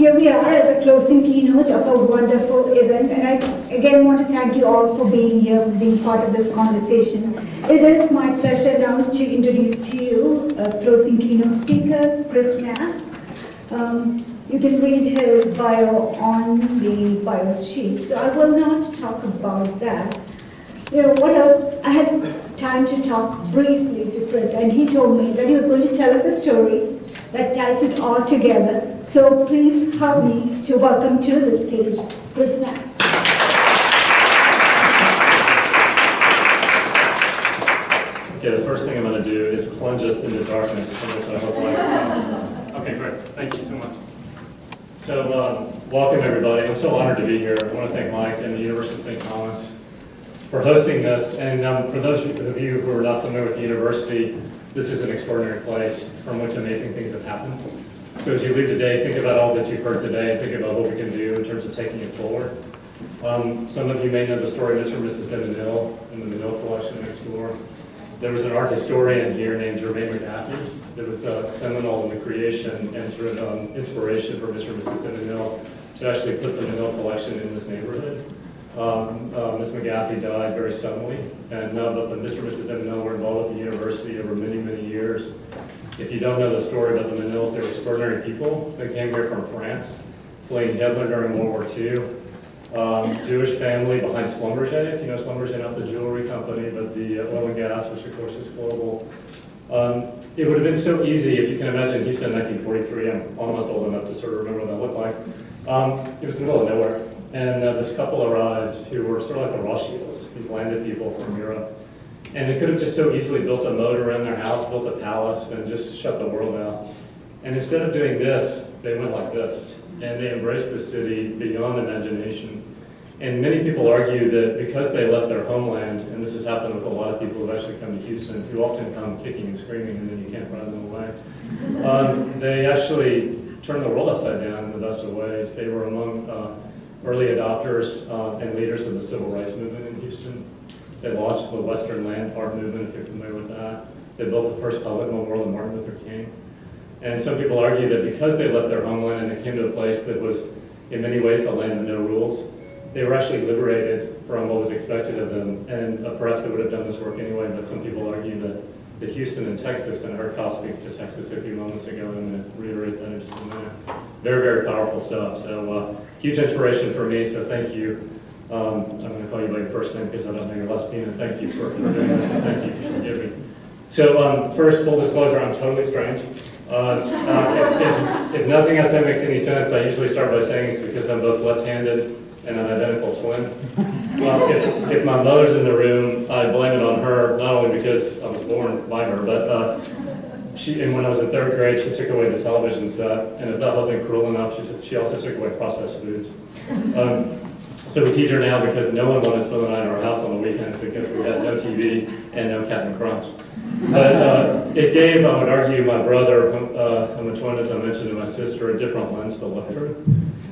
Here we are at the closing keynote of a wonderful event, and I again want to thank you all for being here, for being part of this conversation. It is my pleasure now to introduce to you a closing keynote speaker, Knapp. You can read his bio on the bio sheet, so I will not talk about that. You know, I had time to talk briefly to Chris, and he told me that he was going to tell us a story that ties it all together. So please help me to welcome to the stage, Knapp. Okay, the first thing I'm going to do is plunge us into darkness, which I hope I Okay, great. Thank you so much. So, welcome everybody. I'm so honored to be here. I want to thank Mike and the University of St. Thomas for hosting this. And for those of you who are not familiar with the university, this is an extraordinary place from which amazing things have happened. So as you leave today, think about all that you've heard today and think about what we can do in terms of taking it forward. Some of you may know the story of Mr. and Mrs. DeMenil in the Menil collection next door. There was an art historian here named Jermaine McGaffey that was seminal in the creation and sort of inspiration for Mr. and Mrs. DeMenil to actually put the Menil collection in this neighborhood. Ms. McGaffey died very suddenly, and but Mr. and Mrs. DeMenil were involved with the university over many, many years. If you don't know the story about the Menils, they were extraordinary people. They came here from France, fleeing Hitler during World War II. Jewish family behind Schlumberger, if you know Schlumberger, not the jewelry company, but the oil and gas, which of course is global. It would have been so easy, if you can imagine Houston in 1943, I'm almost old enough to sort of remember what that looked like. It was in the middle of nowhere. And this couple arrives who were sort of like the Rothschilds, these landed people from Europe. And they could have just so easily built a moat around their house, built a palace, and just shut the world out. And instead of doing this, they went like this. And they embraced the city beyond imagination. And many people argue that because they left their homeland, and this has happened with a lot of people who have actually come to Houston, who often come kicking and screaming, and then you can't run them away, they actually turned the world upside down in the best of ways. They were among early adopters and leaders of the civil rights movement in Houston. They launched the Western Land Art movement, if you're familiar with that. They built the first public memorial to Martin Luther King. And some people argue that because they left their homeland and they came to a place that was, in many ways, the land of no rules, they were actually liberated from what was expected of them. And perhaps they would have done this work anyway, but some people argue that Houston and Texas, and I heard Kyle speak to Texas a few moments ago, and I'm going to reiterate that in just a minute. Very, very powerful stuff. So huge inspiration for me, so thank you. I'm going to call you by your first name because I don't know your last name, and thank you for doing this, and thank you for forgiving me. So first, full disclosure, I'm totally strange. If nothing I say makes any sense, I usually start by saying it's because I'm both left-handed and an identical twin. If my mother's in the room, I blame it on her, not only because I was born by her, but and when I was in 3rd grade, she took away the television set, and if that wasn't cruel enough, she also took away processed foods. So we tease her now because no one wanted to spend the night in our house on the weekends because we had no TV and no Captain Crunch. But it gave, I would argue, my brother, I'm a twin as I mentioned, and my sister, a different lens to look through.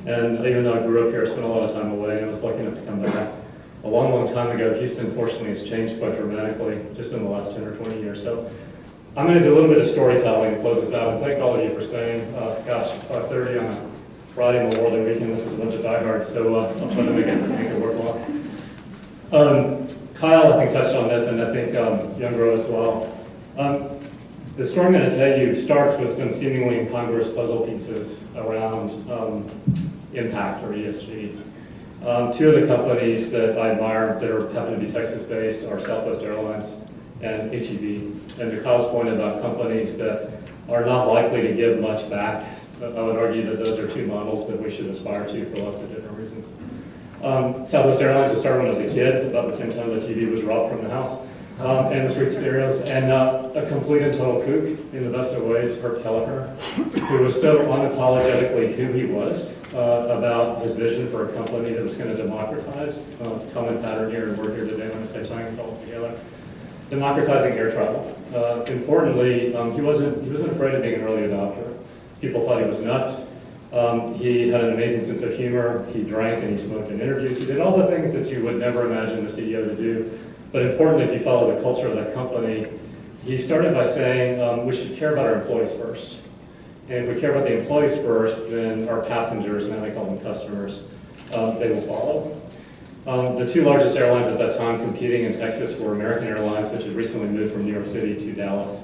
And even though I grew up here, I spent a lot of time away, and I was lucky enough to come back. A long, long time ago, Houston, fortunately, has changed quite dramatically just in the last 10 or 20 years. So I'm going to do a little bit of storytelling to close this out, and thank all of you for staying. Gosh, 5:30 on a Friday Memorial Day weekend, this is a bunch of diehards, so I'll try to make it worthwhile. Kyle, I think, touched on this, and I think Youngro as well. The story I'm going to tell you starts with some seemingly incongruous puzzle pieces around impact, or ESG. Two of the companies that I admire that happen to be Texas-based are Southwest Airlines and HEB. And to Kyle's point about companies that are not likely to give much back, I would argue that those are two models that we should aspire to for lots of different reasons. Southwest Airlines was started when I was a kid, about the same time the TV was robbed from the house, and the sweet cereals, and a complete and total kook, in the best of ways, Herb Kelleher, who was so unapologetically who he was about his vision for a company that was going to democratize, common pattern here, and we're here today when I say tying it all together, democratizing air travel. Importantly, he wasn't afraid of being an early adopter. People thought he was nuts. He had an amazing sense of humor. He drank and he smoked in interviews. He did all the things that you would never imagine the CEO to do. But importantly, if you follow the culture of that company, he started by saying we should care about our employees first. And if we care about the employees first, then our passengers, now they call them customers, they will follow. The two largest airlines at that time competing in Texas were American Airlines, which had recently moved from New York City to Dallas,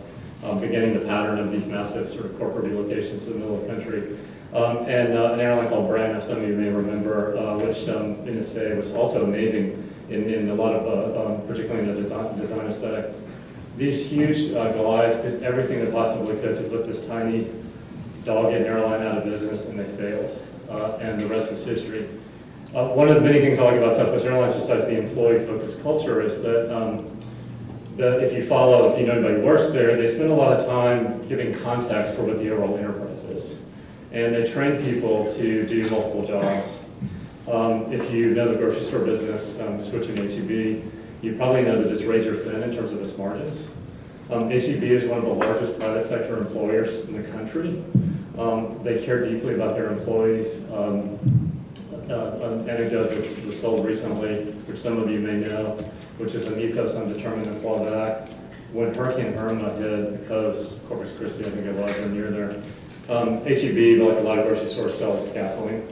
beginning the pattern of these massive sort of corporate relocations to the middle of the country. And an airline called Brand, some of you may remember, which in its day was also amazing in a lot of, particularly in the design aesthetic. These huge guys did everything they possibly could to put this tiny dog-eared airline out of business, and they failed. And the rest is history. One of the many things I like about Southwest Airlines, besides the employee-focused culture, is that if you know anybody who works there, they spend a lot of time giving context for what the overall enterprise is. And they train people to do multiple jobs. If you know the grocery store business, switching H-E-B, you probably know that it's razor thin in terms of its margins. H-E-B is one of the largest private sector employers in the country. They care deeply about their employees. An anecdote that was told recently, which some of you may know, which is an ethos undetermined and claw back. When Hurricane Irma hit the coast, Corpus Christi, I think it was, or near there, H-E-B, like a lot of grocery stores, sells gasoline.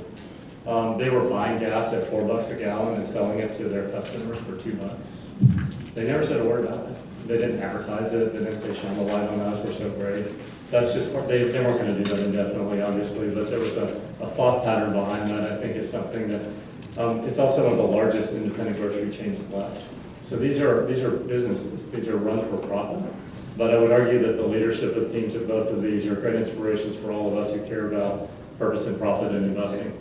They were buying gas at $4 a gallon and selling it to their customers for $2. They never said a word about it. They didn't advertise it. They didn't say, shine the light on us, we're so great. That's just, they weren't going to do that indefinitely, obviously, but there was a thought pattern behind that. I think is something that, it's also one of the largest independent grocery chains left. So these are businesses. These are run for profit. But I would argue that the leadership of teams of both of these are great inspirations for all of us who care about purpose and profit and investing.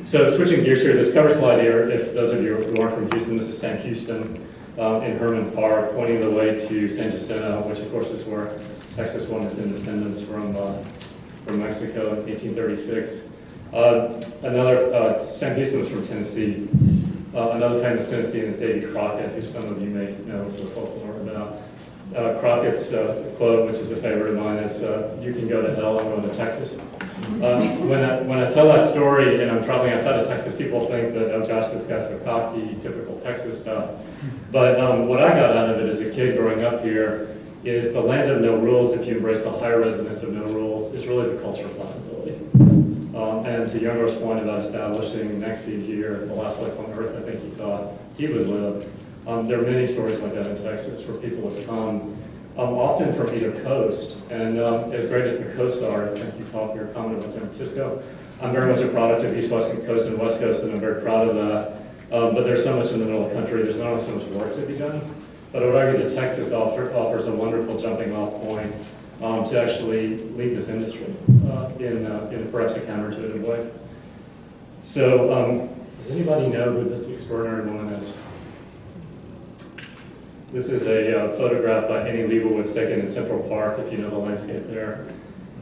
So switching gears here, this cover slide here, if those of you who aren't from Houston, this is Sam Houston in Herman Park, pointing the way to San Jacinto, which of course is where Texas won its independence from Mexico in 1836. Sam Houston was from Tennessee. Another famous Tennessean is Davy Crockett, who some of you may know the folklore about. Crockett's quote, which is a favorite of mine, is, "You can go to hell, I'm going to Texas." When I tell that story and I'm traveling outside of Texas, people think that, oh gosh, this guy's so cocky, typical Texas stuff. But what I got out of it as a kid growing up here is the land of no rules, if you embrace the higher resonance of no rules, is really the culture of possibility. And to Younger's point about establishing Nextseed here, the last place on earth I think he thought he would live, there are many stories like that in Texas where people have come, often from either coast, and as great as the coasts are, I think you talked your comment about San Francisco, I'm very much a product of East, West Coast and West Coast, and I'm very proud of that. But there's so much in the middle of the country, there's not only so much work to be done, but I would argue that Texas offers a wonderful jumping off point to actually lead this industry in perhaps a counterintuitive way. So does anybody know who this extraordinary woman is? This is a photograph by Annie Leibovitz taken in Central Park, if you know the landscape there.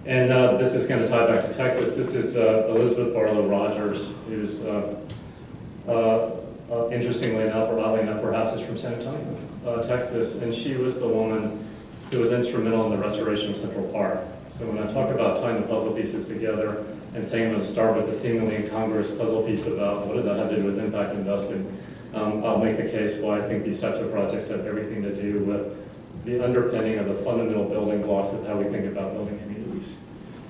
And this is going to tie back to Texas. This is Elizabeth Barlow Rogers, who's, interestingly enough, or oddly enough, perhaps is from San Antonio, Texas. And she was the woman who was instrumental in the restoration of Central Park. So when I talk about tying the puzzle pieces together and saying I'm going to start with a seemingly incongruous puzzle piece about what does that have to do with impact investing, I'll make the case why I think these types of projects have everything to do with the underpinning of the fundamental building blocks of how we think about building communities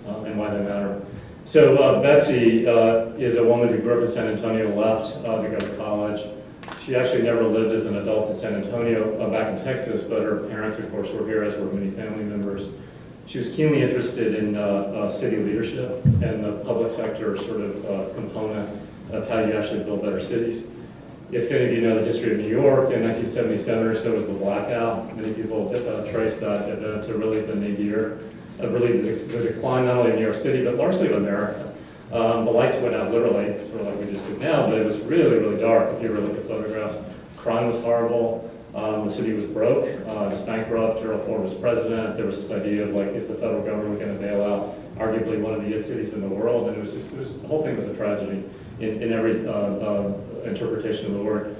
and why they matter. So Betsy is a woman who grew up in San Antonio, left to go to college. She actually never lived as an adult in San Antonio back in Texas, but her parents, of course, were here, as were many family members. She was keenly interested in city leadership and the public sector sort of component of how you actually build better cities. If any of you know the history of New York, in 1977 or so was the blackout. Many people trace that event to really the nadir of really the decline not only of New York City, but largely of America. The lights went out literally, sort of like we just did now, but it was really, really dark if you ever look at photographs. Crime was horrible. The city was broke. It was bankrupt. Gerald Ford was president. There was this idea of like, is the federal government going to bail out arguably one of the it cities in the world? And the whole thing was a tragedy in every interpretation of the word.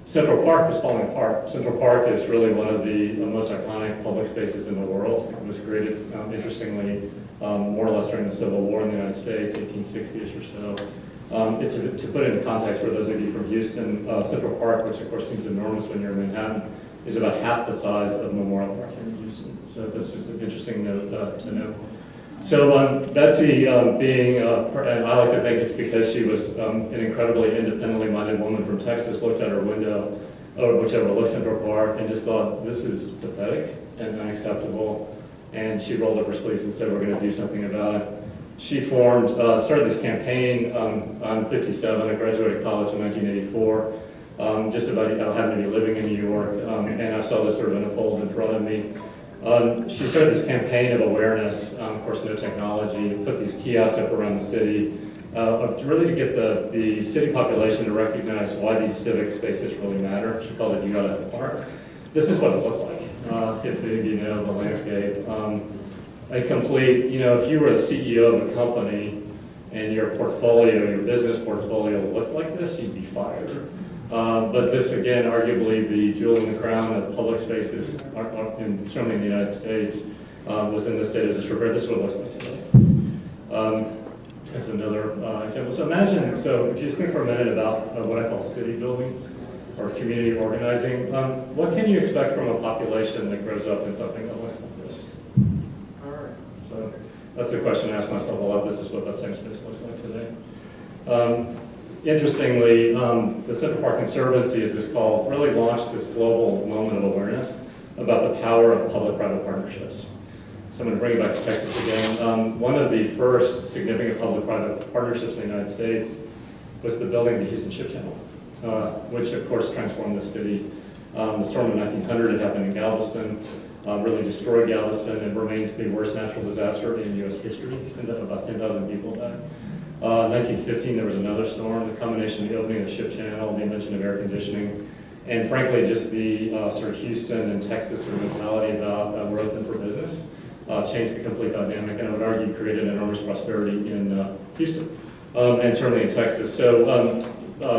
Central Park was falling apart. Central Park is really one of the most iconic public spaces in the world. It was created, interestingly, more or less during the Civil War in the United States, 1860-ish or so. To put it in context for those of you from Houston, Central Park, which of course seems enormous when you're in Manhattan, is about half the size of Memorial Park here in Houston. So that's just an interesting note to know. So Betsy, and I like to think it's because she was an incredibly independently minded woman from Texas, looked out her window, or which overlooks Central Park, and just thought, this is pathetic and unacceptable. And she rolled up her sleeves and said, we're going to do something about it. She started this campaign. I'm 57, I graduated college in 1984. Just about happened to be living in New York, and I saw this sort of unfold in front of me. She started this campaign of awareness, of course no technology, put these kiosks up around the city, really to get the city population to recognize why these civic spaces really matter. She called it You Gotta Have a Park. This is what it looked like, if any of you know the landscape. A complete, if you were the CEO of a company and your business portfolio looked like this, you'd be fired. But this, again, arguably the jewel in the crown of public spaces, certainly in the United States, was in this state of disrepair. This is what it looks like today. That's another example. So imagine, if you just think for a minute about what I call city building or community organizing, what can you expect from a population that grows up in something that looks like this? All right. So that's the question I ask myself a lot. This is what that same space looks like today. Interestingly, the Central Park Conservancy, as it's called, really launched this global moment of awareness about the power of public-private partnerships. So I'm going to bring it back to Texas again. One of the first significant public-private partnerships in the United States was the building of the Houston Ship Channel, which of course transformed the city. The storm of 1900 had happened in Galveston, really destroyed Galveston, and remains the worst natural disaster in U.S. history. About 10,000 people died. 1915, there was another storm, the combination of the opening of the ship channel, the invention of air conditioning, and frankly, just the sort of Houston and Texas sort of mentality about we're open for business, changed the complete dynamic, and I would argue created enormous prosperity in Houston, and certainly in Texas. So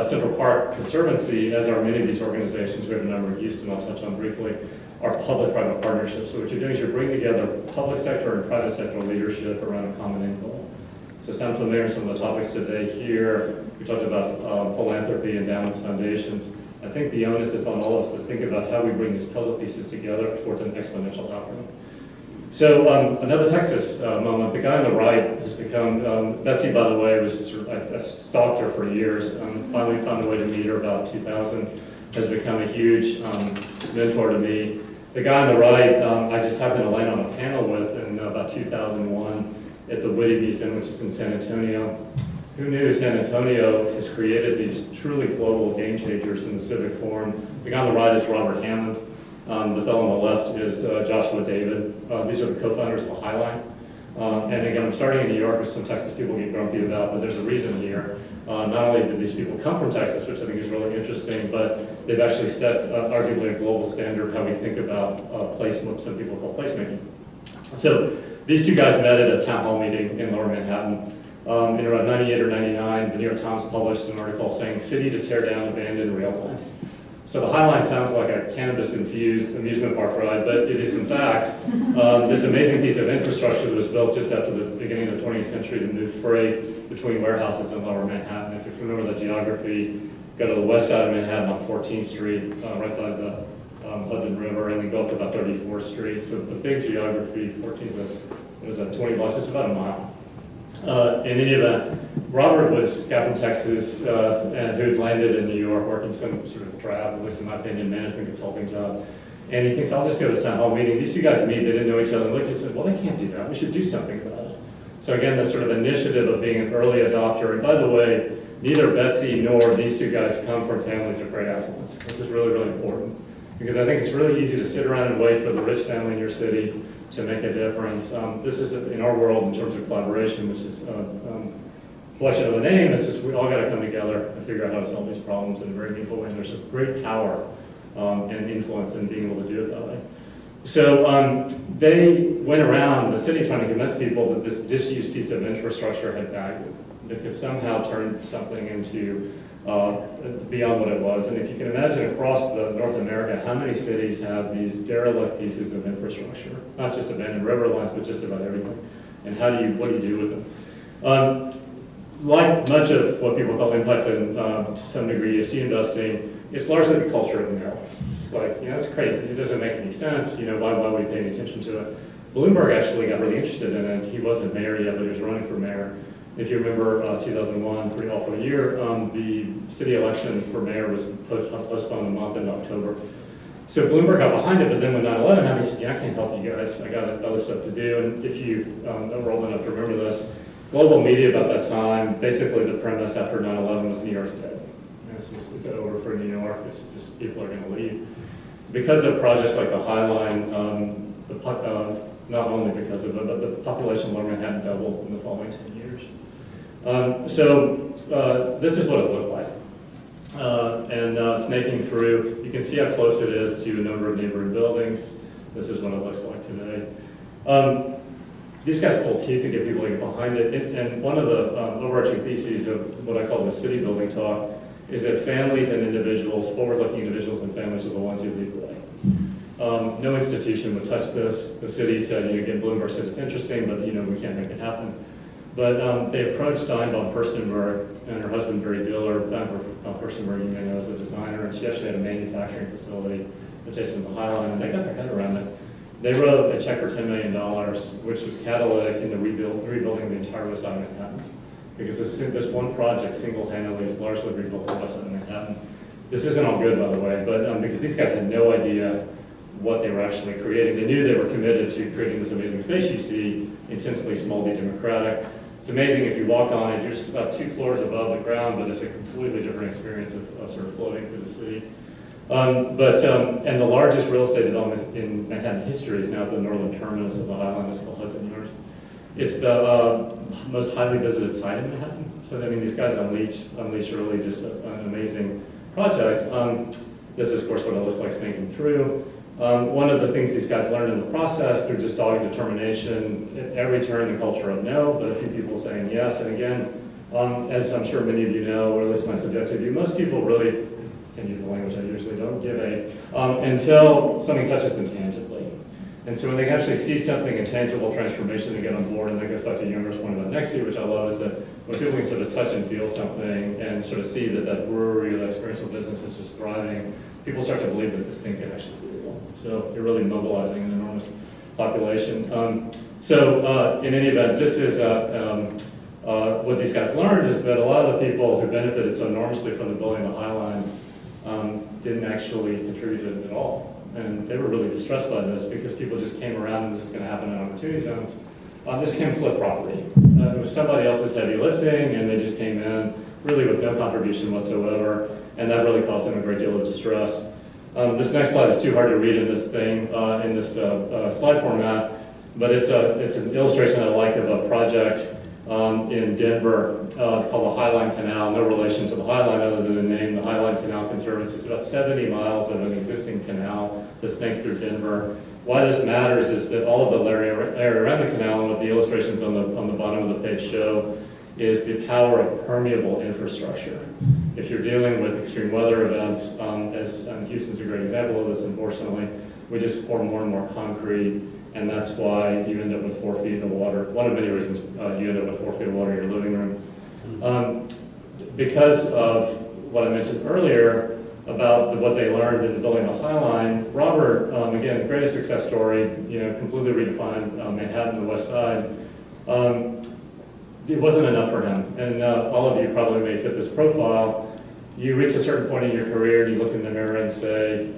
Central Park Conservancy, as are many of these organizations, we have a number in Houston I'll touch on briefly, are public-private partnerships. So what you're doing is you're bringing together public sector and private sector leadership around a common end goal. So sound familiar with some of the topics today here. We talked about philanthropy, endowments, foundations. I think the onus is on all of us to think about how we bring these puzzle pieces together towards an exponential outcome. So another Texas moment. The guy on the right has become, Betsy, by the way, was sort of, I stalked her for years. Finally found a way to meet her about 2000. Has become a huge mentor to me. The guy on the right, I just happened to land on a panel with in about 2001. At the Whitty Museum, which is in San Antonio. Who knew San Antonio has created these truly global game changers in the civic forum? The guy on the right is Robert Hammond. The fellow on the left is Joshua David. These are the co-founders of Highline. And again, I'm starting in New York, which some Texas people get grumpy about, but there's a reason here. Not only did these people come from Texas, which I think is really interesting, but they've actually set arguably a global standard how we think about what some people call placemaking. So these two guys met at a town hall meeting in Lower Manhattan. In around 98 or 99, the New York Times published an article saying, "City to tear down abandoned rail line." So the Highline sounds like a cannabis-infused amusement park ride, but it is in fact this amazing piece of infrastructure that was built just after the beginning of the 20th century to move freight between warehouses in Lower Manhattan. If you're familiar with the geography, go to the west side of Manhattan on 14th Street, right by the Hudson River, and then go up to about 34th Street. So the big geography, 14th, it was 20 blocks, it's about a mile. In any event, Robert was a guy from Texas and who had landed in New York working some sort of drab, at least in my opinion, management consulting job. And he thinks, I'll just go to this town hall meeting. These two guys meet, they didn't know each other, and looked and said, well, they can't do that. We should do something about it. So again, this sort of initiative of being an early adopter. And by the way, neither Betsy nor these two guys come from families of great affluence. This is really, really important. Because I think it's really easy to sit around and wait for the rich family in your city to make a difference. This is, in our world, in terms of collaboration, which is collection of the name, this is we all got to come together and figure out how to solve these problems in a very meaningful way. And there's a great power and influence in being able to do it that way. So they went around the city trying to convince people that this disused piece of infrastructure had value, that could somehow turn something into beyond what it was. And if you can imagine across North America, how many cities have these derelict pieces of infrastructure, not just abandoned river lines, but just about everything. And what do you do with them? Like much of what people call impact and to some degree ESG investing, it's largely the culture of the narrow. It's like, it's crazy. It doesn't make any sense. Why are we paying attention to it? Bloomberg actually got really interested in it. He wasn't mayor yet, but he was running for mayor. If you remember 2001, pretty awful year, the city election for mayor was postponed a month in October. So Bloomberg got behind it, but then when 9/11 happened, he said, yeah, I can't help you guys. I got other stuff to do. And if you are old enough to remember this, global media about that time, basically the premise after 9/11 was New York's dead. It's over for New York. It's just people are going to leave. Because of projects like the High Line, not only because of it, but the population of Manhattan doubled in the following 10 years. This is what it looked like. Snaking through, you can see how close it is to a number of neighboring buildings. This is what it looks like today. These guys pull teeth to get people to get behind it. And one of the overarching theses of what I call the city building talk is that families and individuals, forward-looking individuals and families are the ones who lead the way. No institution would touch this. The city said, again, Bloomberg said it's interesting, but we can't make it happen. But they approached Diane von Furstenberg and her husband, Barry Diller. Diane von Furstenberg, you may know, is a designer, and she actually had a manufacturing facility adjacent to the High Line, and they got their head around it. They wrote a check for $10 million, which was catalytic in the rebuilding the entire west side of Manhattan. Because this one project single-handedly has largely rebuilt the west side of Manhattan. This isn't all good, by the way, but because these guys had no idea what they were actually creating. They knew they were committed to creating this amazing space you see, intensely small, democratic. It's amazing if you walk on it, you're just about 2 floors above the ground, but it's a completely different experience of sort of floating through the city. And the largest real estate development in Manhattan history is now at the northern terminus of the High Line. It's called Hudson Yards. It's the most highly visited site in Manhattan. So, these guys unleashed really just an amazing project. This is, of course, what it looks like snaking through. One of the things these guys learned in the process through just dogged determination, at every turn the culture of no, but a few people saying yes. And again, as I'm sure many of you know, or at least my subjective view, most people really, I can use the language I usually don't, give a, until something touches them tangibly. And so when they actually see something, a tangible transformation, they get on board. And that goes back to Younger's point about Nexi, which I love, is that when people can sort of touch and feel something and sort of see that brewery or that experiential business is just thriving, people start to believe that this thing can actually be real. So you're really mobilizing an enormous population. In any event, this is what these guys learned is that a lot of the people who benefited so enormously from the building of the High Line didn't actually contribute to it at all. And they were really distressed by this because people just came around, and this is going to happen in opportunity zones. This came flip property. It was somebody else's heavy lifting, and they just came in really with no contribution whatsoever, and that really caused them a great deal of distress. This next slide is too hard to read in this thing, in this slide format, but it's an illustration I like of a project in Denver called the High Line Canal. No relation to the High Line other than the name, the High Line Canal Conservancy. It's about 70 miles of an existing canal that snakes through Denver. Why this matters is that all of the area around the canal, and what the illustrations on the bottom of the page show, is the power of permeable infrastructure. If you're dealing with extreme weather events, Houston's a great example of this, unfortunately, we just pour more and more concrete, and that's why you end up with 4 feet of water. One of many reasons you end up with 4 feet of water in your living room. Because of what I mentioned earlier about what they learned in building the High Line, Robert, again, greatest success story, completely redefined Manhattan, the West Side. It wasn't enough for him, and all of you probably may fit this profile. You reach a certain point in your career, and you look in the mirror and say,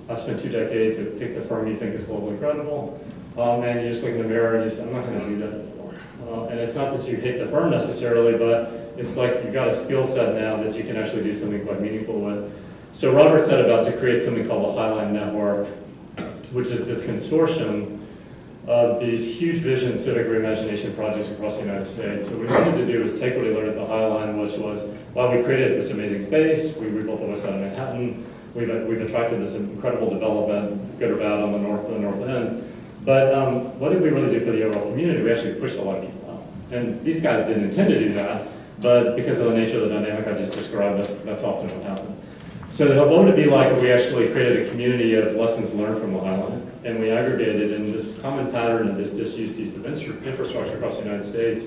I've spent 2 decades at pick the firm you think is globally credible, and you just look in the mirror and you say, I'm not going to do that anymore. And it's not that you hate the firm necessarily, but it's like you've got a skill set now that you can actually do something quite meaningful with. So Robert set about to create something called the High Line Network, which is this consortium of these huge vision civic reimagination projects across the United States. So what we wanted to do was take what he learned at the High Line, which was, while we created this amazing space, we rebuilt the west side of Manhattan, we've attracted this incredible development, good or bad, on the north end. But what did we really do for the overall community? We actually pushed a lot of people out. And these guys didn't intend to do that, but because of the nature of the dynamic I just described, that's often what happened. So what would it be like if we actually created a community of lessons learned from the High Line, and we aggregated in this common pattern of this disused piece of infrastructure across the United States?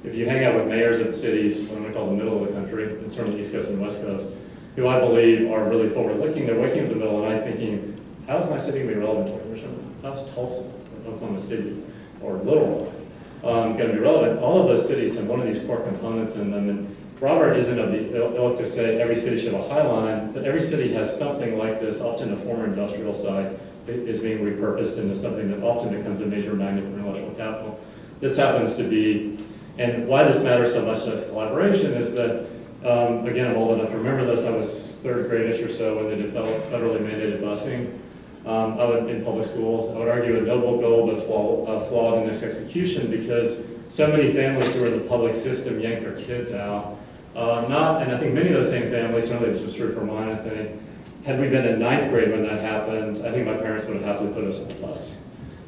If you hang out with mayors of cities, what I call the middle of the country, and certainly the East Coast and West Coast, who I believe are really forward-looking, they're waking up in the middle of the night thinking, how is my city going to be relevant 20 years from now? How's Tulsa, Oklahoma City, or Little Rock going to be relevant? All of those cities have one of these core components in them, and Robert isn't of the ilk to say every city should have a High Line, but every city has something like this, often a former industrial site that is being repurposed into something that often becomes a major magnet for intellectual capital. This happens to be, and why this matters so much as collaboration is that, again, I'm old enough to remember this, I was third grade-ish or so when they developed federally mandated busing. In public schools, I would argue a noble goal, but flawed in its execution because so many families who are in the public system yank their kids out. And I think many of those same families, certainly this was true for mine, I think, had we been in 9th grade when that happened, I think my parents would have happily put us on the bus.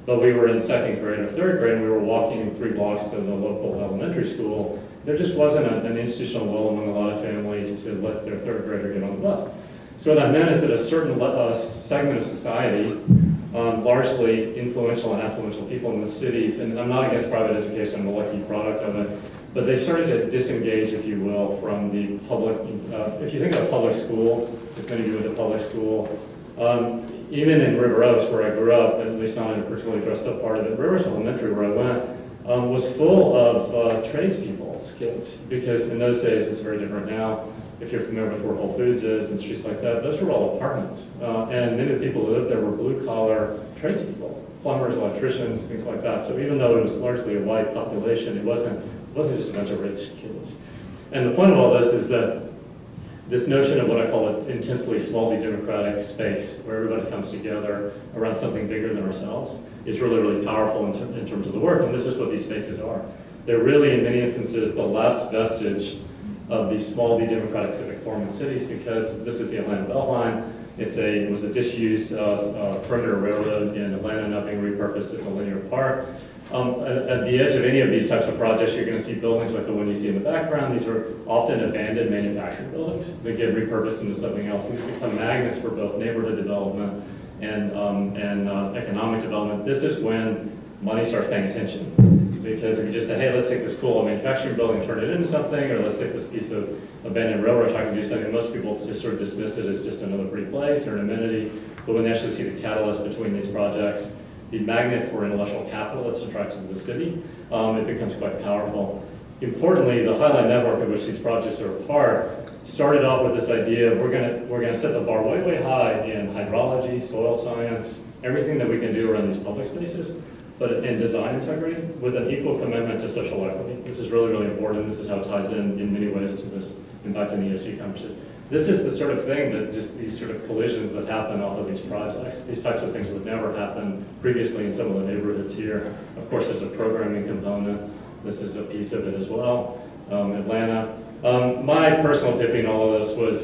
But we were in 2nd grade or 3rd grade, and we were walking 3 blocks to the local elementary school. There just wasn't an institutional will among a lot of families to let their 3rd grader get on the bus. So what that meant is that a certain segment of society, largely influential and affluential people in the cities, and I'm not against private education, I'm a lucky product of it, but they started to disengage, if you will, from the public, if you think of public school, if many of you went to public school, even in River Oaks, where I grew up, at least not in a particularly dressed up part of it, Rivers Elementary, where I went, was full of tradespeople's kids, because in those days, it's very different now. If you're familiar with where Whole Foods is and streets like that, those were all apartments. And many of the people who lived there were blue-collar tradespeople, plumbers, electricians, things like that. So even though it was largely a white population, it wasn't just a bunch of rich kids. And the point of all this is that this notion of what I call an intensely small d democratic space, where everybody comes together around something bigger than ourselves, is really, really powerful in terms of the work. And this is what these spaces are. They're really, in many instances, the last vestige of the small d democratic civic form in cities, because this is the Atlanta Beltline. It was a disused perimeter railroad in Atlanta, now being repurposed as a linear park. At the edge of any of these types of projects, you're going to see buildings like the one you see in the background. These are often abandoned manufacturing buildings that get repurposed into something else. These become magnets for both neighborhood development and economic development. This is when money starts paying attention. Because if you just say, hey, let's take this cool manufacturing building and turn it into something, or let's take this piece of abandoned railroad track and do something, most people just sort of dismiss it as just another pretty place or an amenity. But when they actually see the catalyst between these projects, the magnet for intellectual capital that's attracted to the city, it becomes quite powerful. Importantly, the Highline network of which these projects are a part started off with this idea of we're gonna set the bar way, way high in hydrology, soil science, everything that we can do around these public spaces, but in design integrity with an equal commitment to social equity. This is really, really important. This is how it ties in many ways to this impact in the ESG conversation. This is the sort of thing that just these sort of collisions that happen off of these projects. These types of things would never happen previously in some of the neighborhoods here. Of course, there's a programming component. This is a piece of it as well. Atlanta. My personal epiphany in all of this was,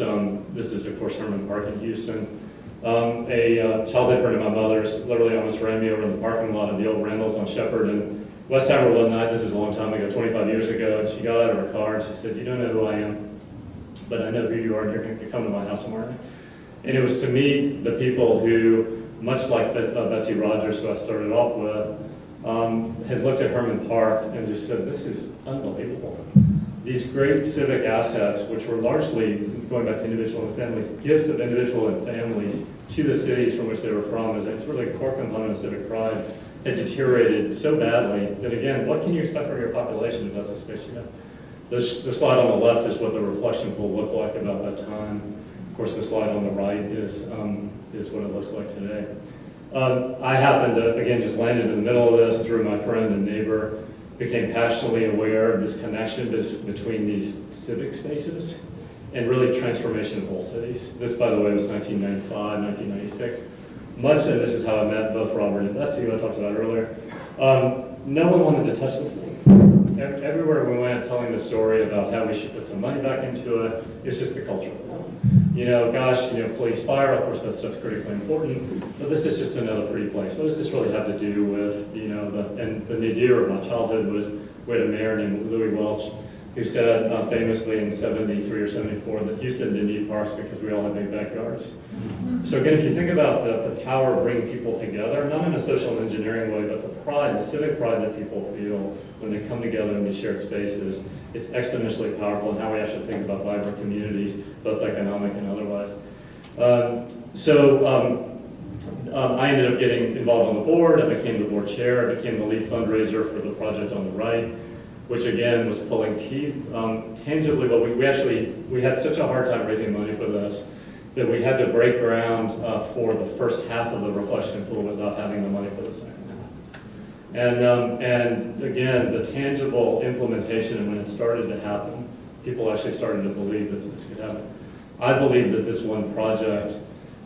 this is of course Herman Park in Houston. A childhood friend of my mother's literally almost ran me over in the parking lot of the old Randall's on Shepherd in West Hammer one night. This is a long time ago, 25 years ago, and she got out of her car and she said, "You don't know who I am, but I know who you are, and you're going to come to my house tomorrow." And it was to meet the people who, much like Betsy Rogers, who I started off with, had looked at Herman Park and just said, this is unbelievable. These great civic assets, which were largely, going back to individual and families, gifts of individual and families to the cities from which they were from, as a really core component of civic pride, had deteriorated so badly that, again, what can you expect from your population if that's the space you have? The slide on the left is what the reflection pool looked like about that time. Of course, the slide on the right is what it looks like today. I happened to, again, just landed in the middle of this through my friend and neighbor, became passionately aware of this connection between these civic spaces and really transformation of whole cities. This, by the way, was 1995, 1996. Much, and this is how I met both Robert and Betsy, who I talked about earlier. No one wanted to touch this thing. Everywhere we went telling the story about how we should put some money back into it, it's just the culture. You know, gosh, you know, police, fire, of course that stuff's critically important, but this is just another pretty place. What does this really have to do with, you know, the nadir of my childhood was, we had a mayor named Louis Welch, who said famously in 73 or 74 that Houston didn't need parks because we all had big backyards. So again, if you think about the power of bringing people together, not in a social engineering way, but the pride, the civic pride that people feel when they come together in these shared spaces, it's exponentially powerful in how we actually think about vibrant communities, both economic and otherwise. I ended up getting involved on the board. I became the board chair. I became the lead fundraiser for the project on the right, which again was pulling teeth. Tangibly, but we had such a hard time raising money for this that we had to break ground for the first half of the reflection pool without having the money for the second half. And again, the tangible implementation, and when it started to happen, people actually started to believe this could happen. I believe that this one project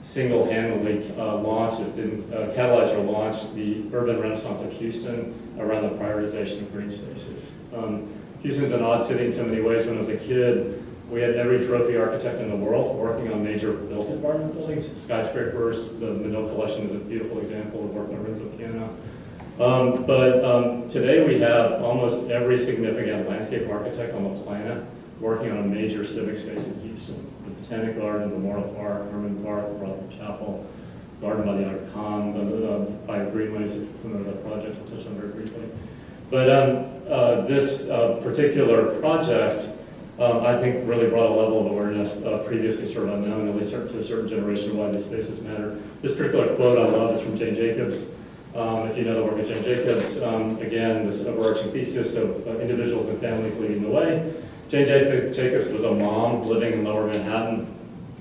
single-handedly catalyzed or launched the urban renaissance of Houston around the prioritization of green spaces. Houston's an odd city in so many ways. When I was a kid, we had every trophy architect in the world working on major built environment buildings, skyscrapers. The Minot Collection is a beautiful example of work by Renzo Piano. But today we have almost every significant landscape architect on the planet working on a major civic space in Houston. The Botanic Garden, Memorial Park, Herman Park, Rothman Chapel, Garden by the Outer Con, by Greenways, if you're familiar with that project, I'll touch on very briefly. But this particular project, I think, really brought a level of awareness previously sort of unknown, at least to a certain generation, why these spaces matter. This particular quote I love is from Jane Jacobs. If you know the work of Jane Jacobs, again, this overarching thesis of individuals and families leading the way. Jane Jacobs was a mom living in Lower Manhattan.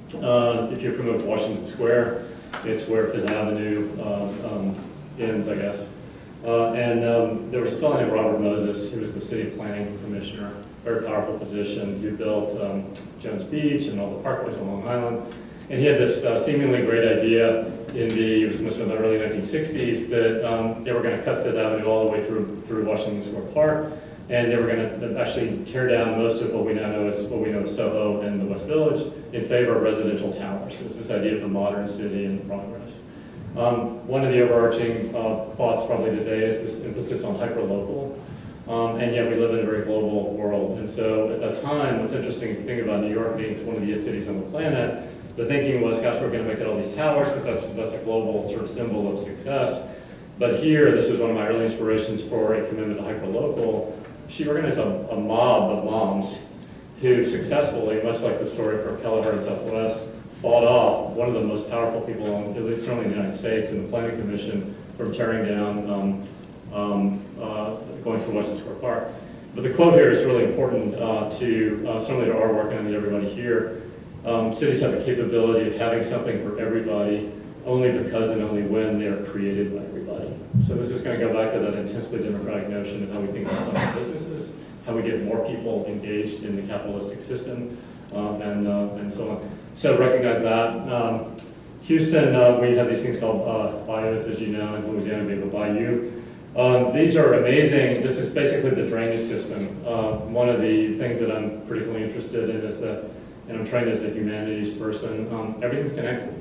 If you're familiar with Washington Square, it's where Fifth Avenue ends, I guess. And there was a fellow named Robert Moses, who was the city planning commissioner, very powerful position, who built Jones Beach and all the parkways on Long Island. And he had this seemingly great idea it must have been the early 1960s, that they were going to cut Fifth Avenue all the way through Washington Square Park, and they were going to actually tear down most of what we now know as Soho and the West Village in favor of residential towers. It was this idea of the modern city and progress. One of the overarching thoughts probably today is this emphasis on hyperlocal, and yet we live in a very global world. And so at that time, what's interesting to think about New York being one of the 8 cities on the planet, the thinking was, gosh, we're going to make it all these towers because that's a global sort of symbol of success. But here, this was one of my early inspirations for a commitment to hyperlocal. She organized a mob of moms who successfully, much like the story for Kelleher in Southwest, fought off one of the most powerful people, at least certainly in the United States, in the Planning Commission, from tearing down, going through Washington Square Park. But the quote here is really important certainly to our work and to everybody here. Cities have the capability of having something for everybody only because and only when they are created by everybody. So this is going to go back to that intensely democratic notion of how we think about businesses, how we get more people engaged in the capitalistic system, and so on. So recognize that. Houston, we have these things called bayous, as you know. In Louisiana, we have a bayou. These are amazing. This is basically the drainage system. One of the things that I'm particularly interested in is that, and I'm trained as a humanities person, everything's connected.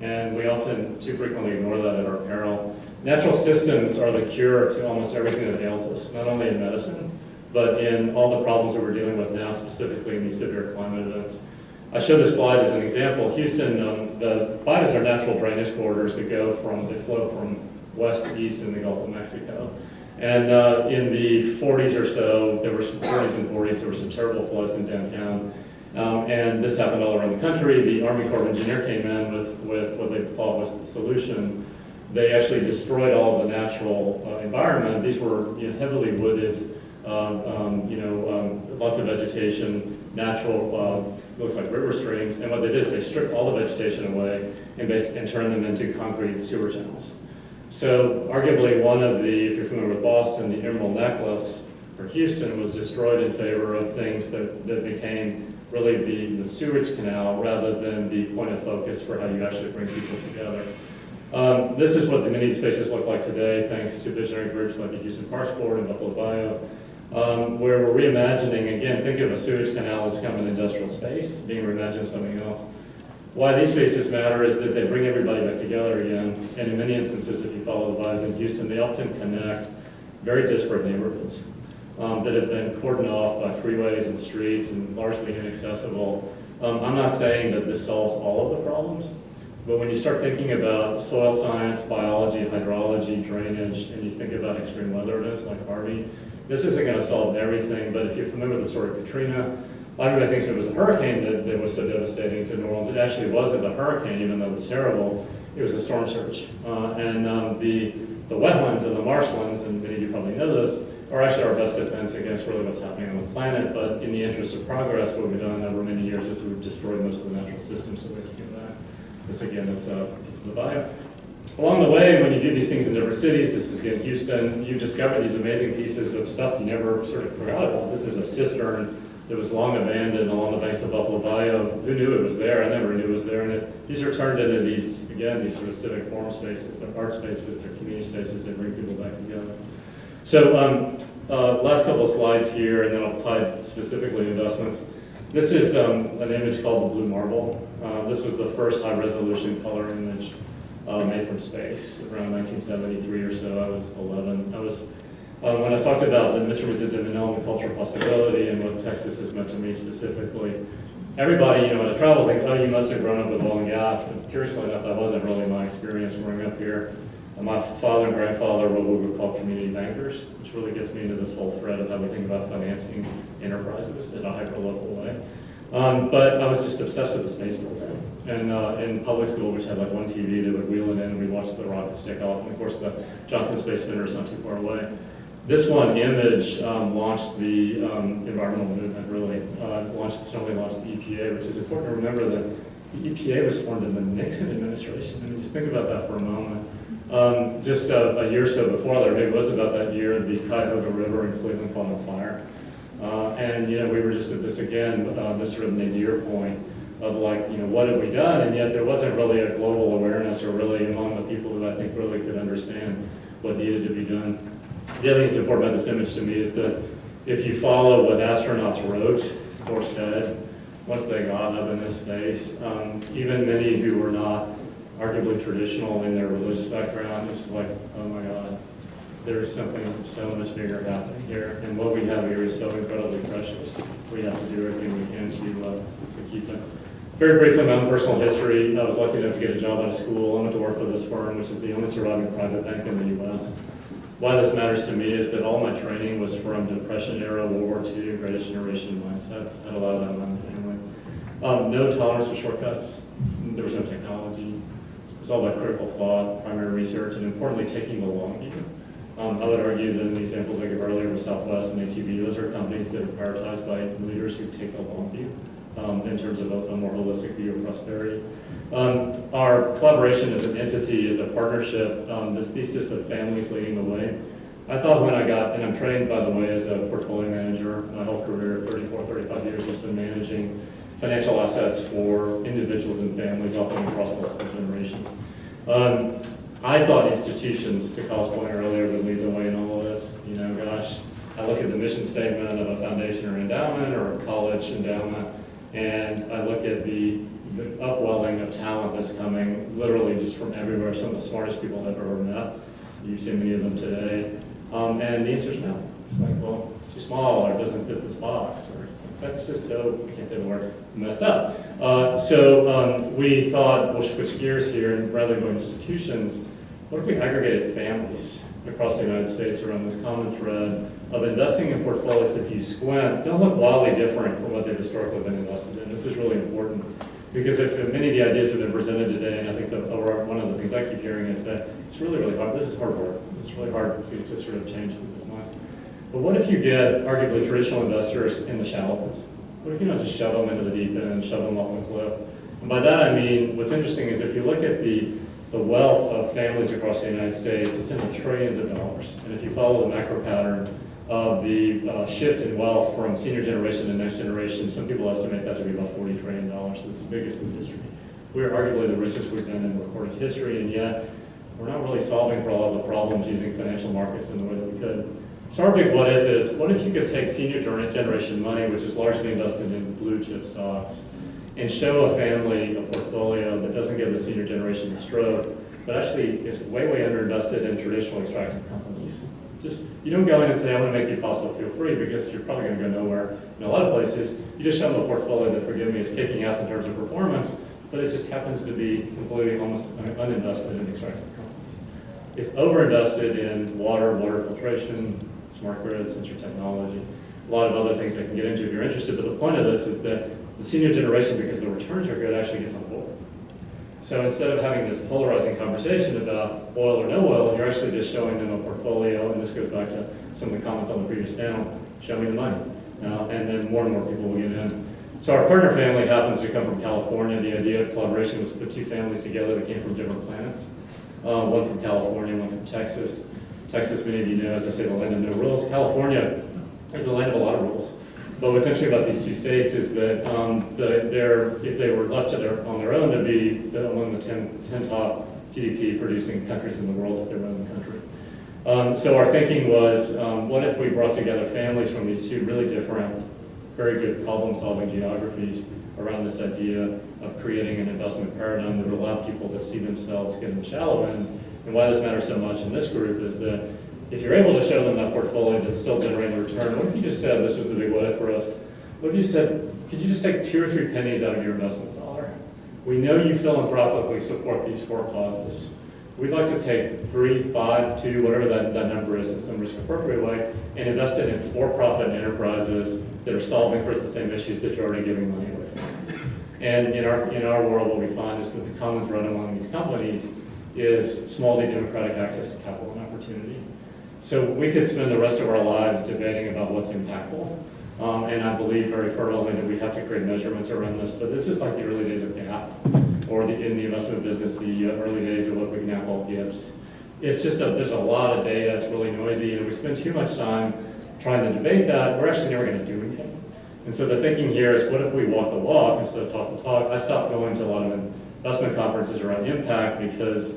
And we often, too frequently, ignore that at our peril. Natural systems are the cure to almost everything that ails us, not only in medicine, but in all the problems that we're dealing with now, specifically in these severe climate events. I show this slide as an example. Houston, the bayous are natural drainage corridors that flow from west to east in the Gulf of Mexico. And in the 40s or so, there were some 30s and 40s, there were some terrible floods in downtown. And this happened all around the country. The Army Corps of Engineers came in with what they thought was the solution. They actually destroyed all of the natural environment. These were heavily wooded, lots of vegetation, natural, looks like river streams. And what they did is they stripped all the vegetation away and turned them into concrete sewer channels. So arguably one of the, if you're familiar with Boston, the Emerald Necklace for Houston was destroyed in favor of things that became really the sewage canal rather than the point of focus for how you actually bring people together. This is what the mini spaces look like today, thanks to visionary groups like the Houston Parks Board and Buffalo Bayou, where we're reimagining, again, think of a sewage canal as kind of an industrial space, being reimagined as something else. Why these spaces matter is that they bring everybody back together again, and in many instances, if you follow the vibes in Houston, they often connect very disparate neighborhoods that have been cordoned off by freeways and streets and largely inaccessible. I'm not saying that this solves all of the problems, but when you start thinking about soil science, biology, hydrology, drainage, and you think about extreme weather events like Harvey, this isn't going to solve everything, but if you're familiar with the story of Katrina, a lot of everybody thinks it was a hurricane that was so devastating to New Orleans. It actually wasn't a hurricane, even though it was terrible. it was a storm surge. The wetlands and the marshlands, and many of you probably know this, are actually our best defense against really what's happening on the planet. But in the interest of progress, what we've done over many years is we've destroyed most of the natural systems, so we have to do that. This again is a piece of the bio. Along the way, when you do these things in different cities, this is again Houston, you discover these amazing pieces of stuff you never sort of forgot about. This is a cistern that was long abandoned along the banks of Buffalo Bayou. Who knew it was there? I never knew it was there. And these are turned into these, again, these sort of civic forum spaces. They're art spaces, they're community spaces that bring people back together. So last couple of slides here, and then I'll tie specifically to investments. This is an image called the Blue Marble. This was the first high-resolution color image made from space around 1973 or so. I was 11. When I talked about the Mr. Mrs. Devenel cultural possibility and what Texas has meant to me specifically, everybody, when I travel, thinks, oh, you must have grown up with oil and gas. But curiously enough, that wasn't really my experience growing up here. My father and grandfather were what we would call community bankers, which really gets me into this whole thread of how we think about financing enterprises in a hyper-local way. But I was just obsessed with the space program. And in public school, which had like one TV, they would wheel it in, and we'd watch the rockets take off. And of course, the Johnson Space Center is not too far away. This one image launched the environmental movement, really. Certainly launched the EPA, which is important to remember that the EPA was formed in the Nixon administration. I mean, just think about that for a moment. Just a year or so before that, maybe it was about that year, the Cuyahoga River in Cleveland caught on fire. And we were just at this again, this sort of nadir point of like, what have we done? And yet there wasn't really a global awareness or really among the people who I think really could understand what needed to be done. The other thing that's important about this image to me is that if you follow what astronauts wrote or said once they got up into space, even many who were not arguably traditional in their religious background, it's like, oh my God, there is something so much bigger happening here, and what we have here is so incredibly precious. We have to do everything we can to keep it. Very briefly, my own personal history. I was lucky enough to get a job out of school. I went to work for this firm, which is the only surviving private bank in the U.S. Why this matters to me is that all my training was from Depression era, World War II, Greatest Generation mindsets. I had a lot of that in my family. No tolerance for shortcuts. There was no technology. It was all about critical thought, primary research, and importantly, taking the long view. I would argue that in the examples I gave earlier with Southwest and HEB, those are companies that are prioritized by leaders who take the long view in terms of a more holistic view of prosperity. Our collaboration as an entity is a partnership, this thesis of families leading the way. I thought when I got, and I'm trained, by the way, as a portfolio manager, my whole career, 34, 35 years, has been managing financial assets for individuals and families, often across multiple generations. I thought institutions, to Kyle's point earlier, would lead the way in all of this. Gosh, I look at the mission statement of a foundation or endowment or a college endowment, and I look at the upwelling of talent that's coming literally just from everywhere, some of the smartest people I've ever met. You've seen many of them today. And the answer is no. It's like, well, it's too small, or it doesn't fit this box, or that's just so, I can't say the word, messed up. So we thought, we'll switch gears here, and rather than going to institutions, what if we aggregated families across the United States around this common thread of investing in portfolios that, if you squint, don't look wildly different from what they've historically been invested in. This is really important, because if many of the ideas have been presented today, and I think one of the things I keep hearing is that it's really, really hard. This is hard work. It's really hard to sort of change people's minds. But what if you get arguably traditional investors in the shallow ones? What if you don't just shove them into the deep end and shove them off the cliff? And by that I mean, what's interesting is if you look at the wealth of families across the United States, it's in the trillions of dollars. And if you follow the macro pattern of the shift in wealth from senior generation to next generation, some people estimate that to be about $40 trillion. It's the biggest in history. We're arguably the richest we've been in recorded history, and yet we're not really solving for all of the problems using financial markets in the way that we could. So our big what if is, what if you could take senior generation money, which is largely invested in blue chip stocks, and show a family a portfolio that doesn't give the senior generation a stroke, but actually is way, way underinvested in traditional extractive companies. Just, you don't go in and say, I want to make you fossil fuel free, because you're probably going to go nowhere in a lot of places. You just show them a portfolio that, forgive me, is kicking ass in terms of performance, but it just happens to be completely almost uninvested in extractive companies. It's overinvested in water filtration, smart grid, sensor technology, a lot of other things I can get into if you're interested, but the point of this is that the senior generation, because the returns are good, actually gets on board. So instead of having this polarizing conversation about oil or no oil, you're actually just showing them a portfolio, and this goes back to some of the comments on the previous panel, show me the money. And then more and more people will get in. So our partner family happens to come from California. The idea of collaboration was to put two families together that came from different planets. One from California, one from Texas. Texas, many of you know, as I say, the land of no rules. California is the land of a lot of rules. But what's interesting about these two states is that if they were left on their own, they'd be among the 10 top GDP producing countries in the world if they were in the country. So our thinking was, what if we brought together families from these two really different, very good problem-solving geographies around this idea of creating an investment paradigm that would allow people to see themselves get in the shallow end. And why this matters so much in this group is that if you're able to show them that portfolio that's still generating a return, what if you just said, this was the big what if for us, what if you said, could you just take 2 or 3 pennies out of your investment dollar? We know you philanthropically support these 4 causes. We'd like to take 3, 5, 2, whatever that number is in some risk appropriate way, and invest it in for-profit enterprises that are solving for the same issues that you're already giving money away from. And in our world, what we find is that the common thread among these companies is small d democratic access to capital and opportunity. So we could spend the rest of our lives debating about what's impactful. And I believe very fervently that we have to create measurements around this, but this is like the early days of Knapp, or in the investment business, the early days of what we now call GIBS. It's just there's a lot of data, it's really noisy, and we spend too much time trying to debate that, we're actually never going to do anything. And so the thinking here is, what if we walk the walk instead of talk the talk? I stopped going to a lot of investment conferences around impact because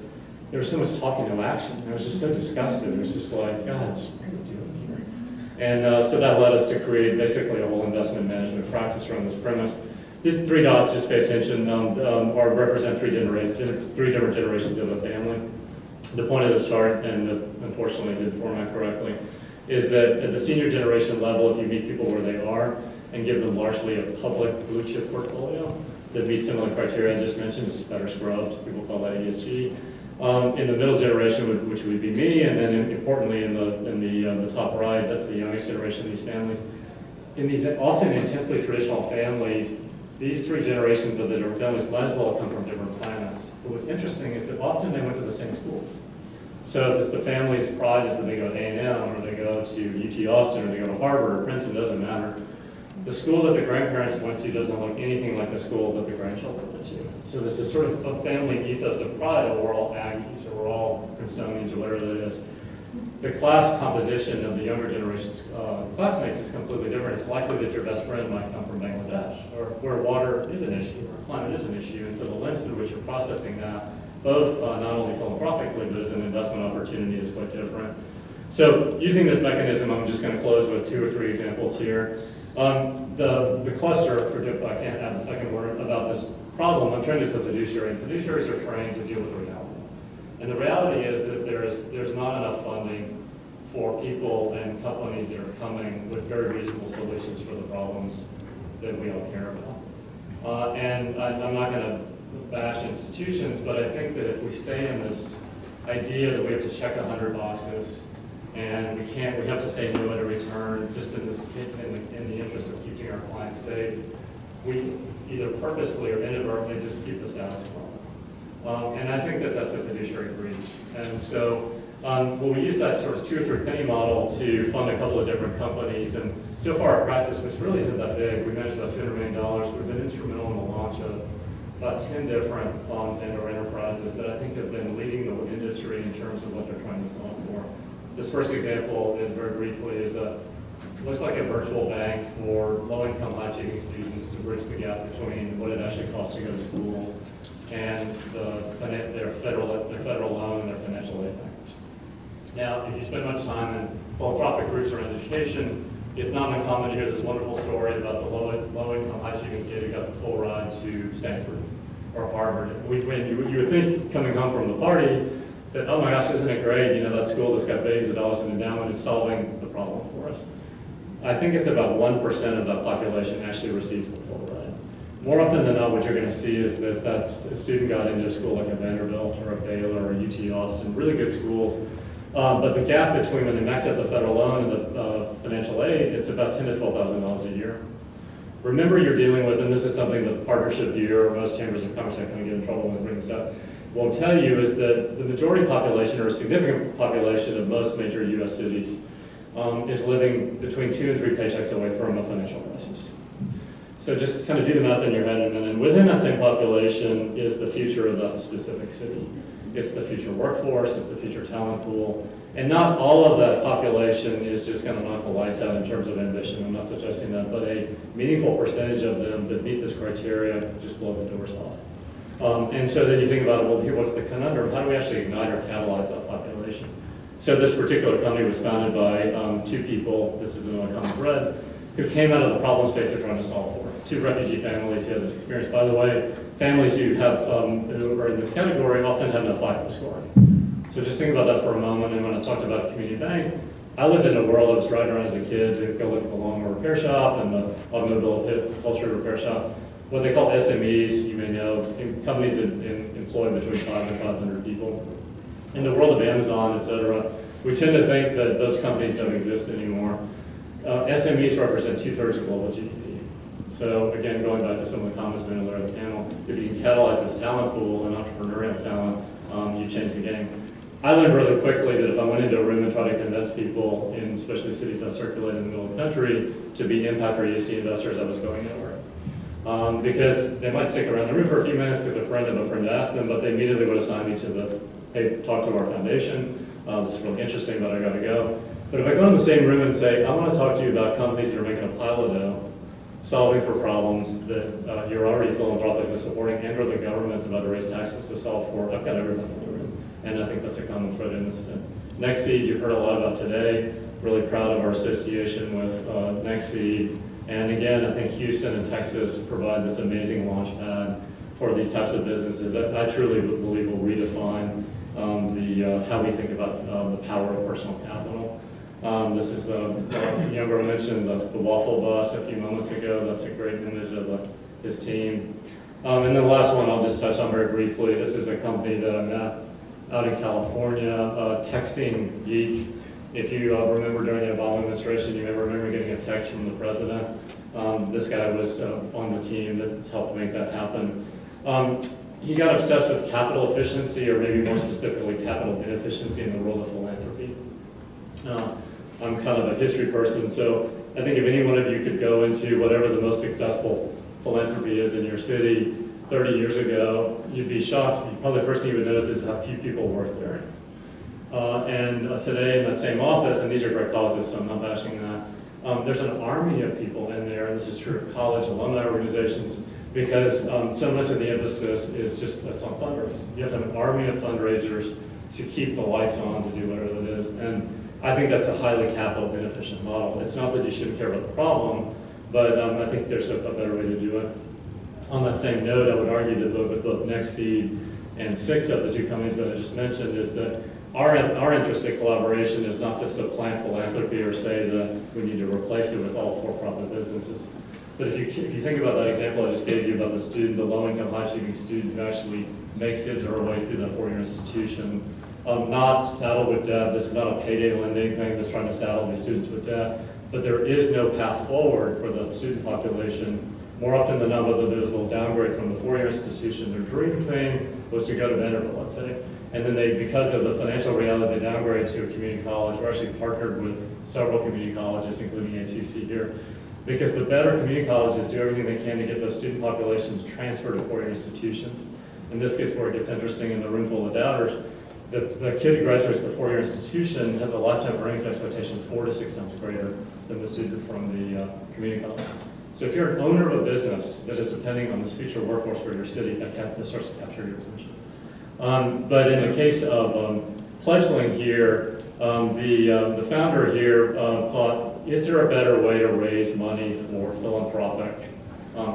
there was so much talking, no action. I was just so disgusted. It was just like, God, what are we doing here? And so that led us to create basically a whole investment management practice around this premise. These 3 dots, just pay attention, represent 3 different generations of a family. The point of this chart, and unfortunately didn't format correctly, is that at the senior generation level, if you meet people where they are and give them largely a public blue chip portfolio that meets some of the criteria I just mentioned, just better scrubbed, people call that ESG. In the middle generation, which would be me, and then importantly in the top right, that's the youngest generation of these families. In these often intensely traditional families, these 3 generations of the different families might as well have come from different planets. But what's interesting is that often they went to the same schools. So if it's the family's pride is that they go to A&M, or they go to UT Austin, or they go to Harvard, or Princeton, doesn't matter. The school that the grandparents went to doesn't look anything like the school that the grandchildren went to. So there's this sort of family ethos of pride, or we're all Aggies, or we're all Princetonians, or whatever that is. The class composition of the younger generation's classmates is completely different. It's likely that your best friend might come from Bangladesh, or where water is an issue, or climate is an issue. And so the lens through which you're processing that, both not only philanthropically, but as an investment opportunity, is quite different. So using this mechanism, I'm just going to close with 2 or 3 examples here. The cluster, I can't add the second word, about this problem, I'm trained as a fiduciary, and fiduciaries are trained to deal with reality. And the reality is that there's not enough funding for people and companies that are coming with very reasonable solutions for the problems that we all care about. And I'm not going to bash institutions, but I think that if we stay in this idea that we have to check 100 boxes, and we have to say no at every turn, just in the interest of keeping our clients safe, we either purposely or inadvertently just keep the status quo. And I think that that's a fiduciary breach. And so we use that sort of 2 or 3 penny model to fund a couple of different companies. And so far our practice, which really isn't that big, we managed about $200 million. We've been instrumental in the launch of about 10 different funds and or enterprises that I think have been leading the industry in terms of what they're trying to solve for. This first example is very briefly looks like a virtual bank for low-income, high-achieving students to bridge the gap between what it actually costs to go to school and their federal loan and their financial aid package. Now, if you spend much time in philanthropic groups around education, it's not uncommon to hear this wonderful story about the low-income, high-achieving kid who got the full ride to Stanford or Harvard. You would think coming home from the party that, oh my gosh, isn't it great, that school that's got billions of dollars in endowment is solving the problem for us. I think it's about 1% of that population actually receives the full ride. More often than not, what you're going to see is that a student got into a school like a Vanderbilt or a Baylor or a UT Austin, really good schools, but the gap between when they max out the federal loan and the financial aid, it's about $10,000 to $12,000 a year. remember you're dealing with, and this is something that the partnership year, or most chambers of commerce, I kind of get in trouble when I bring this up, won't tell you, is that the majority population, or a significant population of most major US cities, is living between 2 and 3 paychecks away from a financial crisis. So just kind of do the math in your head, and then within that same population is the future of that specific city. It's the future workforce, it's the future talent pool, and not all of that population is just going to knock the lights out in terms of ambition. I'm not suggesting that, but a meaningful percentage of them that meet this criteria just blow the doors off. And so then you think about, well, here, what's the conundrum? How do we actually ignite or catalyze that population? So this particular company was founded by 2 people, this is another common thread, who came out of the problem space they're trying to solve for. 2 refugee families who had this experience. By the way, families who who are in this category often have no FICO score. So just think about that for a moment. And when I talked about community bank, I lived in a world I was driving around as a kid to go look at the lawnmower repair shop and the automobile upholstery repair shop. What they call SMEs, you may know, companies that employ between 5 and 500 people. In the world of Amazon, et cetera, we tend to think that those companies don't exist anymore. SMEs represent 2/3 of global GDP. So again, going back to some of the comments made earlier on the panel, if you can catalyze this talent pool and entrepreneurial talent, you change the game. I learned really quickly that if I went into a room and tried to convince people, in especially cities that circulate in the middle of the country, to be impact or ESG investors, I was going nowhere. Because they might stick around the room for a few minutes because a friend of a friend asked them, but they immediately would assign me to the, hey, talk to our foundation. This is really interesting, but I gotta go. But if I go in the same room and say, I want to talk to you about companies that are making a pile of dough, solving for problems that you're already philanthropically supporting, and or the government's about to raise taxes to solve for, I've got everything in the room. And I think that's a common thread in this. NextSeed, you've heard a lot about today. Really proud of our association with NextSeed. And again, I think Houston and Texas provide this amazing launch pad for these types of businesses that I truly believe will redefine how we think about the power of personal capital. This is, Younger mentioned the waffle bus a few moments ago. That's a great image of his team. And then the last one I'll just touch on very briefly. This is a company that I met out in California, Texting Geek. If you remember during the Obama administration, you may remember getting a text from the president. This guy was on the team that helped make that happen. He got obsessed with capital efficiency, or maybe more specifically, capital inefficiency in the world of philanthropy. I'm kind of a history person, so I think if any one of you could go into whatever the most successful philanthropy is in your city 30 years ago, you'd be shocked. Probably the first thing you would notice is how few people work there. And today in that same office, and these are great causes, so I'm not bashing that, there's an army of people in there, and this is true of college, alumni organizations, because so much of the emphasis is just, that's on fundraising. You have to have an army of fundraisers to keep the lights on, to do whatever it is. And I think that's a highly capital inefficient model. It's not that you shouldn't care about the problem, but I think there's a better way to do it. On that same note, I would argue that with both NextSeed and SIIA, the 2 companies that I just mentioned, is that our interest in collaboration is not to supplant philanthropy or say that we need to replace it with all for-profit businesses. But if you think about that example I just gave you about the student, the low-income, high-achieving student who actually makes his or her way through that 4-year institution, not saddled with debt. This is not a payday lending thing that's trying to saddle these students with debt, but there is no path forward for the student population. More often than not, what they'll do is they'll downgrade from the 4-year institution. Their dream thing was to go to Vanderbilt, let's say, and then they, because of the financial reality, they downgrade to a community college. We're actually partnered with several community colleges, including HCC here, because the better community colleges do everything they can to get those student populations transferred to 4-year institutions. And this gets where it gets interesting in the room full of doubters. The kid who graduates the 4-year institution has a lifetime earnings expectation 4 to 6 times greater than the student from the community college. So if you're an owner of a business that is depending on this future workforce for your city, that starts to capture your attention. But in the case of Pledgeling here, the founder here thought, is there a better way to raise money for philanthropic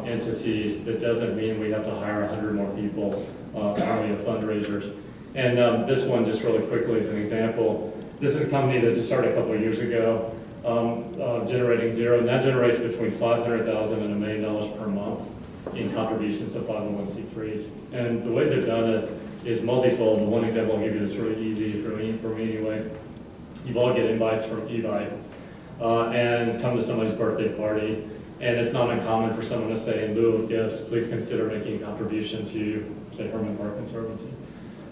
entities that doesn't mean we have to hire 100 more people, army of fundraisers? And this one, just really quickly as an example, this is a company that just started a couple of years ago, generating zero, and that generates between $500,000 and $1 million per month in contributions to 501c3s. And the way they've done it is multifold. The one example I'll give you that's really easy for me anyway. You all get invites from Evite and come to somebody's birthday party. And it's not uncommon for someone to say, in lieu of gifts, please consider making a contribution to, say, Herman Park Conservancy.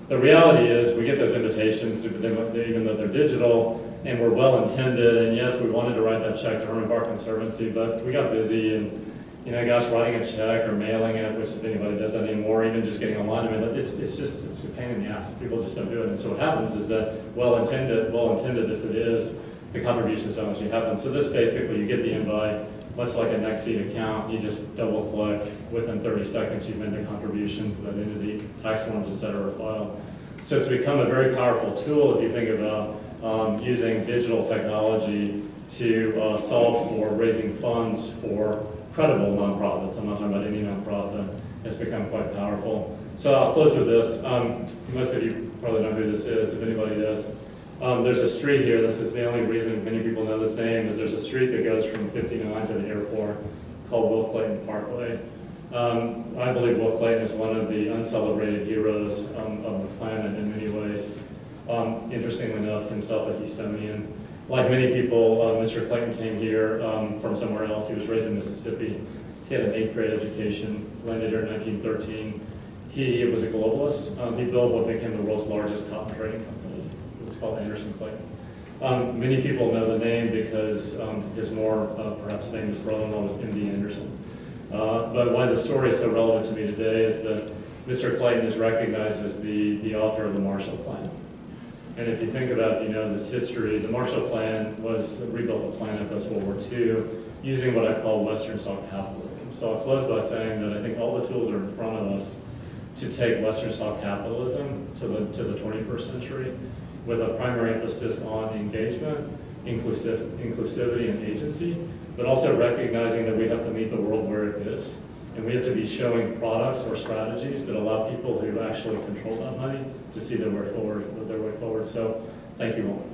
The reality is we get those invitations, even though they're digital, and we're well-intended, and yes, we wanted to write that check to Herman Park Conservancy, but we got busy, and gosh, writing a check or mailing it, which if anybody does that anymore, even just getting online, it's a pain in the ass. People just don't do it. And so what happens is that well-intended as it is, the contributions don't actually happen. So this basically, you get the invite, much like a NextSeed account, you just double-click. Within 30 seconds, you've made a contribution to that entity, tax forms, et cetera, are filed. So it's become a very powerful tool if you think about using digital technology to solve for raising funds for credible nonprofits. I'm not talking about any nonprofit. It's become quite powerful. So I'll close with this. Most of you probably know who this is, if anybody does. There's a street here. This is the only reason many people know this name, is there's a street that goes from 59 to the airport called Will Clayton Parkway. I believe Will Clayton is one of the uncelebrated heroes of the planet in many ways. Interestingly enough, himself a Houstonian. Like many people, Mr. Clayton came here from somewhere else. He was raised in Mississippi. He had an 8th grade education, landed here in 1913. He was a globalist. He built what became the world's largest cotton trading company. It was called Anderson Clayton. Many people know the name because his more perhaps famous brother-in-law was M.D. Anderson. But why the story is so relevant to me today is that Mr. Clayton is recognized as the author of the Marshall Plan. And if you think about, this history, the Marshall Plan was rebuilt the planet post-World War II using what I call Western-style capitalism. So I'll close by saying that I think all the tools are in front of us to take Western-style capitalism to the 21st century with a primary emphasis on engagement, inclusivity, and agency, but also recognizing that we have to meet the world where it is. And we have to be showing products or strategies that allow people who actually control that money to see their way forward. So thank you all.